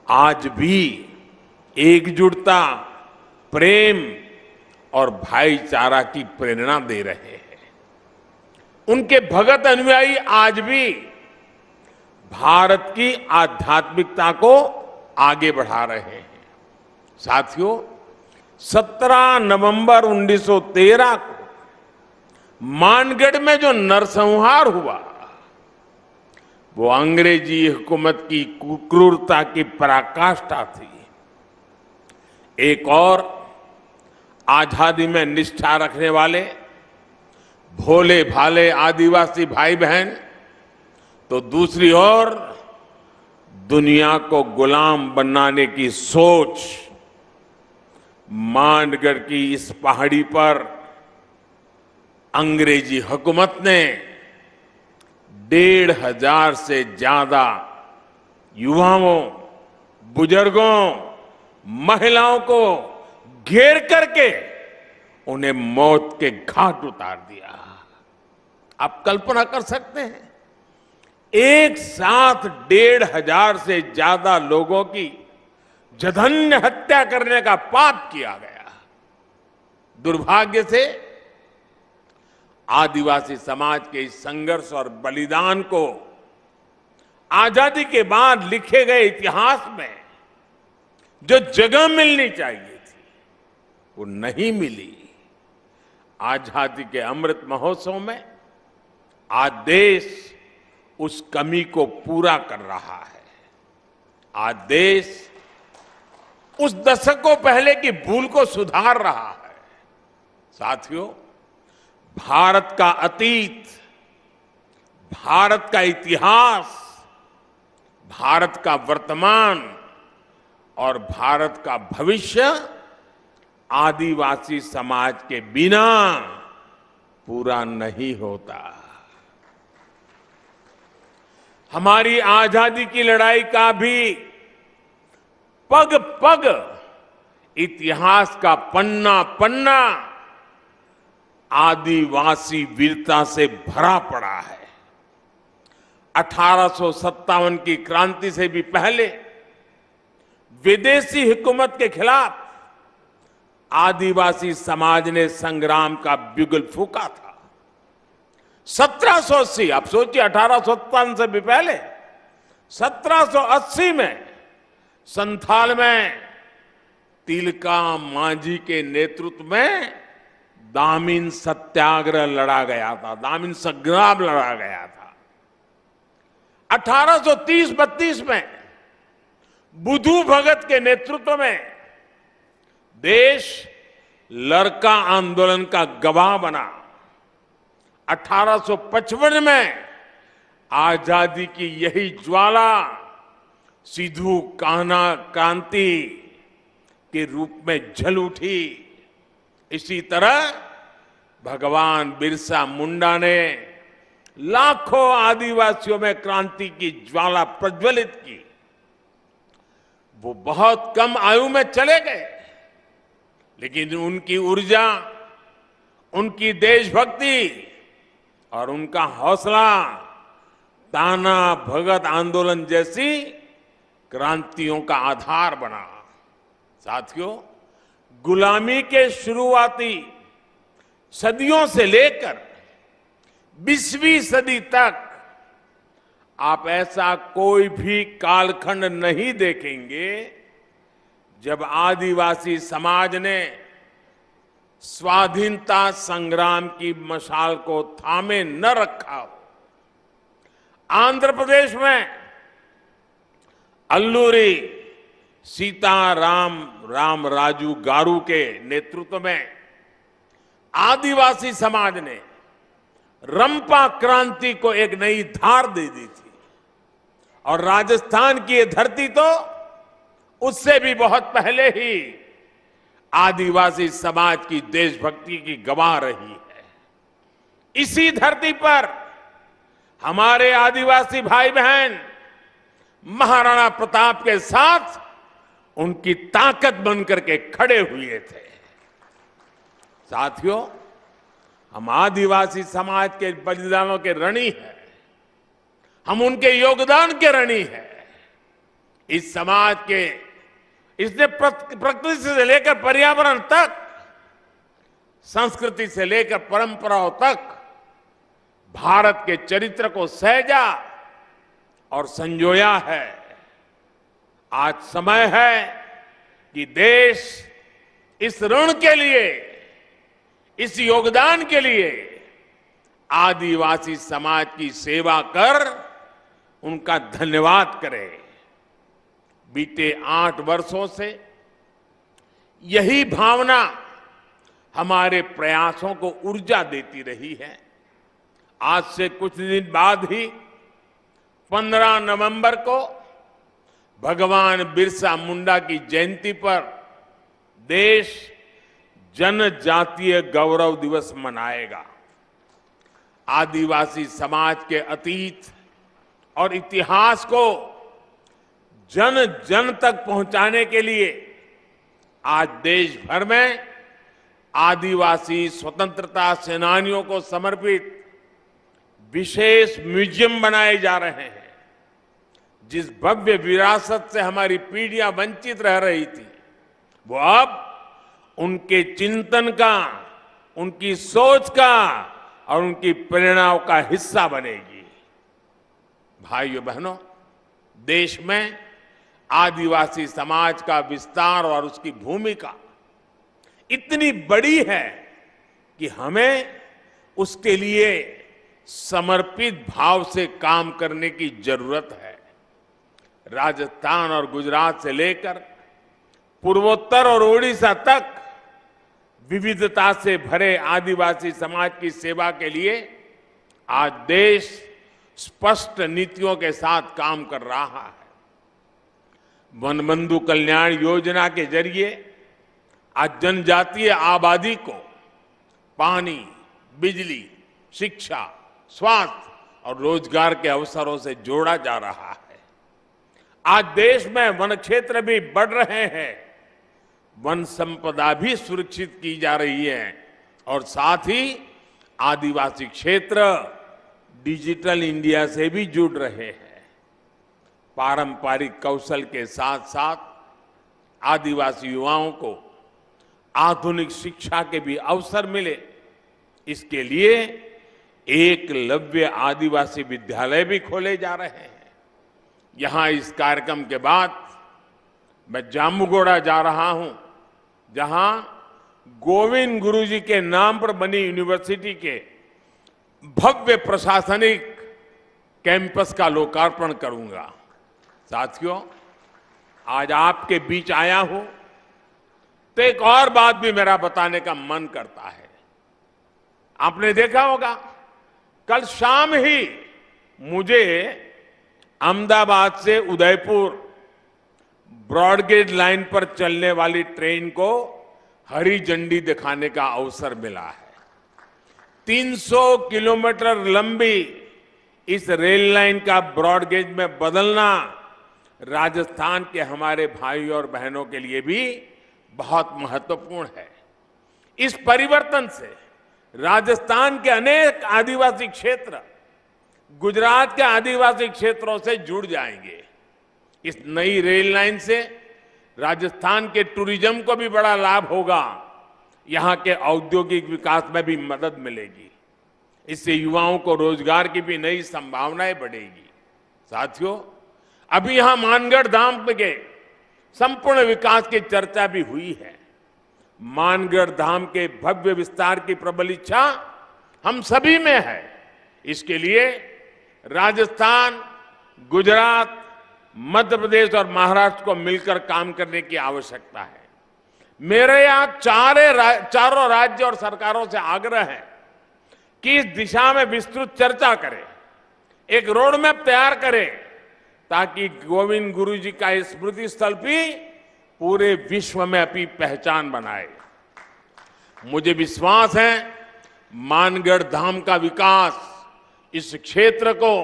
आज भी एकजुटता, प्रेम और भाईचारा की प्रेरणा दे रहे हैं। उनके भगत अनुयायी आज भी भारत की आध्यात्मिकता को आगे बढ़ा रहे हैं। साथियों, 17 नवंबर 1913 को मानगढ़ में जो नरसंहार हुआ, वो अंग्रेजी हुकूमत की क्रूरता की पराकाष्ठा थी। एक और आजादी में निष्ठा रखने वाले भोले भाले आदिवासी भाई बहन, तो दूसरी ओर दुनिया को गुलाम बनाने की सोच। मानगढ़ की इस पहाड़ी पर अंग्रेजी हुकूमत ने 1,500 से ज्यादा युवाओं, बुजुर्गों, महिलाओं को घेर करके उन्हें मौत के घाट उतार दिया। आप कल्पना कर सकते हैं, एक साथ 1,500 से ज्यादा लोगों की जघन्य हत्या करने का पाप किया गया। दुर्भाग्य से आदिवासी समाज के इस संघर्ष और बलिदान को आजादी के बाद लिखे गए इतिहास में जो जगह मिलनी चाहिए थी, वो नहीं मिली। आजादी के अमृत महोत्सव में आज देश उस कमी को पूरा कर रहा है। आज देश उस दशकों पहले की भूल को सुधार रहा है। साथियों, भारत का अतीत, भारत का इतिहास, भारत का वर्तमान और भारत का भविष्य आदिवासी समाज के बिना पूरा नहीं होता। हमारी आजादी की लड़ाई का भी पग पग इतिहास का पन्ना पन्ना आदिवासी वीरता से भरा पड़ा है। 1857 की क्रांति से भी पहले विदेशी हुकूमत के खिलाफ आदिवासी समाज ने संग्राम का बिगुल फूंका था। 1780, आप सोचिए, 1857 से भी पहले 1780 में संथाल में तिलका मांझी के नेतृत्व में दामिन सत्याग्रह लड़ा गया था, दामिन संग्राम लड़ा गया था। 1830-32 में बुधु भगत के नेतृत्व में देश लरका आंदोलन का गवाह बना। 1855 में आजादी की यही ज्वाला सिद्धू कान्हा क्रांति के रूप में जल उठी। इसी तरह भगवान बिरसा मुंडा ने लाखों आदिवासियों में क्रांति की ज्वाला प्रज्वलित की। वो बहुत कम आयु में चले गए, लेकिन उनकी ऊर्जा, उनकी देशभक्ति और उनका हौसला ताना भगत आंदोलन जैसी क्रांतियों का आधार बना। साथियों, गुलामी के शुरुआती सदियों से लेकर 20वीं सदी तक आप ऐसा कोई भी कालखंड नहीं देखेंगे जब आदिवासी समाज ने स्वाधीनता संग्राम की मशाल को थामे न रखा हो। आंध्र प्रदेश में अल्लूरी सीताराम राजू गारू के नेतृत्व में आदिवासी समाज ने रंपा क्रांति को एक नई धार दे दी थी, और राजस्थान की ये धरती तो उससे भी बहुत पहले ही आदिवासी समाज की देशभक्ति की गवाह रही है। इसी धरती पर हमारे आदिवासी भाई बहन महाराणा प्रताप के साथ उनकी ताकत बनकर के खड़े हुए थे। साथियों, हम आदिवासी समाज के बलिदानों के ऋणी हैं, हम उनके योगदान के ऋणी हैं। इस समाज के इसने प्रकृति से लेकर पर्यावरण तक, संस्कृति से लेकर परंपराओं तक भारत के चरित्र को सहेजा और संजोया है। आज समय है कि देश इस ऋण के लिए, इस योगदान के लिए आदिवासी समाज की सेवा कर उनका धन्यवाद करे। बीते 8 वर्षों से यही भावना हमारे प्रयासों को ऊर्जा देती रही है। आज से कुछ दिन बाद ही 15 नवंबर को भगवान बिरसा मुंडा की जयंती पर देश जनजातीय गौरव दिवस मनाएगा। आदिवासी समाज के अतीत और इतिहास को जन जन तक पहुंचाने के लिए आज देश भर में आदिवासी स्वतंत्रता सेनानियों को समर्पित विशेष म्यूजियम बनाए जा रहे हैं। जिस भव्य विरासत से हमारी पीढ़ियां वंचित रह रही थी, वो अब उनके चिंतन का, उनकी सोच का और उनकी प्रेरणाओं का हिस्सा बनेगी। भाइयों बहनों, देश में आदिवासी समाज का विस्तार और उसकी भूमिका इतनी बड़ी है कि हमें उसके लिए समर्पित भाव से काम करने की जरूरत है। राजस्थान और गुजरात से लेकर पूर्वोत्तर और ओडिशा तक विविधता से भरे आदिवासी समाज की सेवा के लिए आज देश स्पष्ट नीतियों के साथ काम कर रहा है। वनबंधु कल्याण योजना के जरिए आज जनजातीय आबादी को पानी, बिजली, शिक्षा, स्वास्थ्य और रोजगार के अवसरों से जोड़ा जा रहा है। आज देश में वन क्षेत्र भी बढ़ रहे हैं, वन संपदा भी सुरक्षित की जा रही है और साथ ही आदिवासी क्षेत्र डिजिटल इंडिया से भी जुड़ रहे हैं। पारंपरिक कौशल के साथ साथ आदिवासी युवाओं को आधुनिक शिक्षा के भी अवसर मिले, इसके लिए एकलव्य आदिवासी विद्यालय भी खोले जा रहे हैं। यहां इस कार्यक्रम के बाद मैं जामुगोड़ा जा रहा हूं, जहां गोविंद गुरुजी के नाम पर बनी यूनिवर्सिटी के भव्य प्रशासनिक कैंपस का लोकार्पण करूंगा। साथियों, आज आपके बीच आया हूं तो एक और बात भी मेरा बताने का मन करता है। आपने देखा होगा, कल शाम ही मुझे अहमदाबाद से उदयपुर ब्रॉडगेज लाइन पर चलने वाली ट्रेन को हरी झंडी दिखाने का अवसर मिला है। 300 किलोमीटर लंबी इस रेल लाइन का ब्रॉडगेज में बदलना राजस्थान के हमारे भाई और बहनों के लिए भी बहुत महत्वपूर्ण है। इस परिवर्तन से राजस्थान के अनेक आदिवासी क्षेत्र गुजरात के आदिवासी क्षेत्रों से जुड़ जाएंगे। इस नई रेल लाइन से राजस्थान के टूरिज्म को भी बड़ा लाभ होगा, यहां के औद्योगिक विकास में भी मदद मिलेगी। इससे युवाओं को रोजगार की भी नई संभावनाएं बढ़ेगी। साथियों, अभी यहां मानगढ़ धाम के संपूर्ण विकास की चर्चा भी हुई है। मानगढ़ धाम के भव्य विस्तार की प्रबल इच्छा हम सभी में है। इसके लिए राजस्थान, गुजरात, मध्य प्रदेश और महाराष्ट्र को मिलकर काम करने की आवश्यकता है। मेरे यहां चारों राज्य और सरकारों से आग्रह है कि इस दिशा में विस्तृत चर्चा करें, एक रोड मैप तैयार करें, ताकि गोविंद गुरु जी का स्मृति स्थल भी पूरे विश्व में अपनी पहचान बनाए। मुझे विश्वास है मानगढ़ धाम का विकास इस क्षेत्र को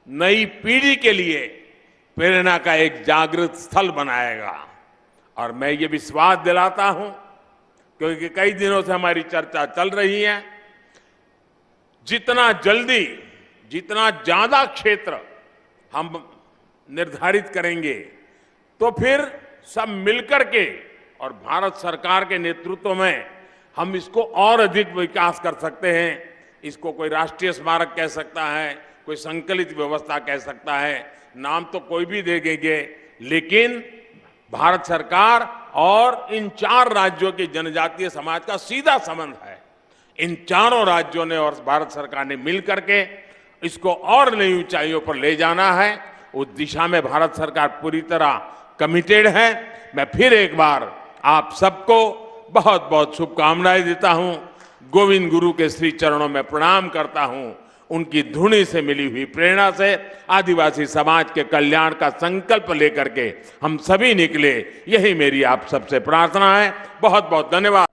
नई पीढ़ी के लिए प्रेरणा का एक जागृत स्थल बनाएगा। और मैं ये विश्वास दिलाता हूं, क्योंकि कई दिनों से हमारी चर्चा चल रही है, जितना जल्दी, जितना ज्यादा क्षेत्र हम निर्धारित करेंगे, तो फिर सब मिलकर के और भारत सरकार के नेतृत्व में हम इसको और अधिक विकास कर सकते हैं। इसको कोई राष्ट्रीय स्मारक कह सकता है, कोई संकलित व्यवस्था कह सकता है, नाम तो कोई भी दे देंगे, लेकिन भारत सरकार और इन 4 राज्यों के जनजातीय समाज का सीधा संबंध है। इन चारों राज्यों ने और भारत सरकार ने मिलकर के इसको और नई ऊंचाइयों पर ले जाना है। उस दिशा में भारत सरकार पूरी तरह कमिटेड है। मैं फिर एक बार आप सबको बहुत बहुत शुभकामनाएं देता हूं। गोविंद गुरु के श्री चरणों में प्रणाम करता हूं। उनकी धुनी से मिली हुई प्रेरणा से आदिवासी समाज के कल्याण का संकल्प लेकर के हम सभी निकले, यही मेरी आप सबसे प्रार्थना है। बहुत बहुत धन्यवाद।